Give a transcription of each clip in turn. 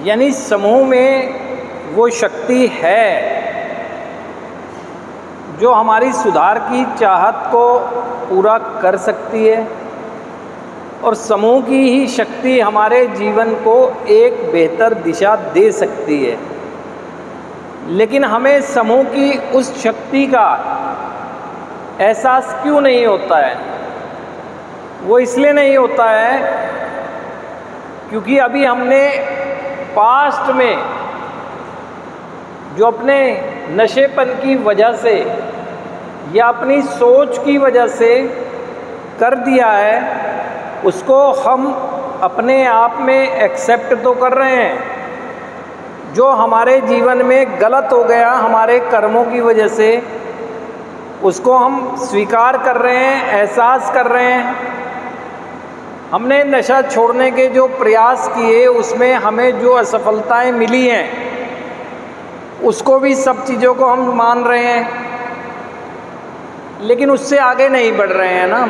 यानी समूह में वो शक्ति है जो हमारी सुधार की चाहत को पूरा कर सकती है, और समूह की ही शक्ति हमारे जीवन को एक बेहतर दिशा दे सकती है। लेकिन हमें समूह की उस शक्ति का एहसास क्यों नहीं होता है? वो इसलिए नहीं होता है क्योंकि अभी हमने पास्ट में जो अपने नशेपन की वजह से या अपनी सोच की वजह से कर दिया है, उसको हम अपने आप में एक्सेप्ट तो कर रहे हैं। जो हमारे जीवन में गलत हो गया हमारे कर्मों की वजह से, उसको हम स्वीकार कर रहे हैं, एहसास कर रहे हैं। हमने नशा छोड़ने के जो प्रयास किए उसमें हमें जो असफलताएं मिली हैं, उसको भी सब चीज़ों को हम मान रहे हैं, लेकिन उससे आगे नहीं बढ़ रहे हैं ना।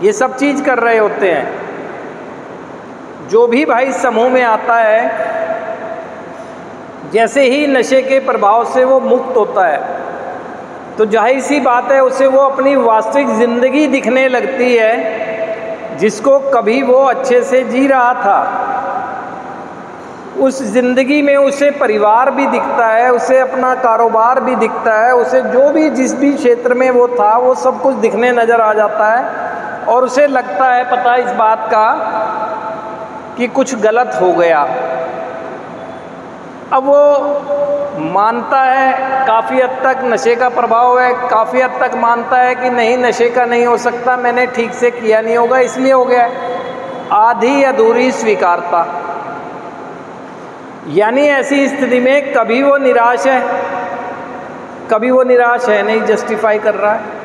ये सब चीज़ कर रहे होते हैं। जो भी भाई समूह में आता है, जैसे ही नशे के प्रभाव से वो मुक्त होता है, तो जाहिर सी बात है उसे वो अपनी वास्तविक ज़िंदगी दिखने लगती है, जिसको कभी वो अच्छे से जी रहा था। उस ज़िंदगी में उसे परिवार भी दिखता है, उसे अपना कारोबार भी दिखता है, उसे जो भी जिस भी क्षेत्र में वो था वो सब कुछ दिखने नज़र आ जाता है, और उसे लगता है पता इस बात का कि कुछ गलत हो गया। अब वो मानता है काफ़ी हद तक नशे का प्रभाव है, काफ़ी हद तक मानता है कि नहीं नशे का नहीं हो सकता, मैंने ठीक से किया नहीं होगा इसलिए हो गया। आधी अधूरी स्वीकारता। यानी ऐसी स्थिति में कभी वो निराश है, कभी वो निराश है नहीं, जस्टिफाई कर रहा है।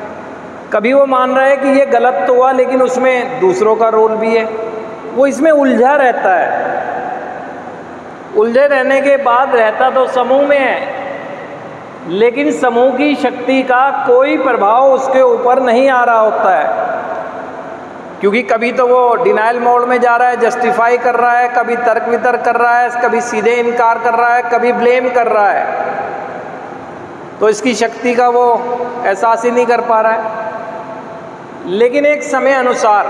कभी वो मान रहा है कि ये गलत तो हुआ लेकिन उसमें दूसरों का रोल भी है। वो इसमें उलझा रहता है। उलझे रहने के बाद रहता तो समूह में है, लेकिन समूह की शक्ति का कोई प्रभाव उसके ऊपर नहीं आ रहा होता है, क्योंकि कभी तो वो डिनाइल मोड में जा रहा है, जस्टिफाई कर रहा है, कभी तर्क वितर्क कर रहा है, कभी सीधे इनकार कर रहा है, कभी ब्लेम कर रहा है। तो इसकी शक्ति का वो एहसास ही नहीं कर पा रहा है। लेकिन एक समय अनुसार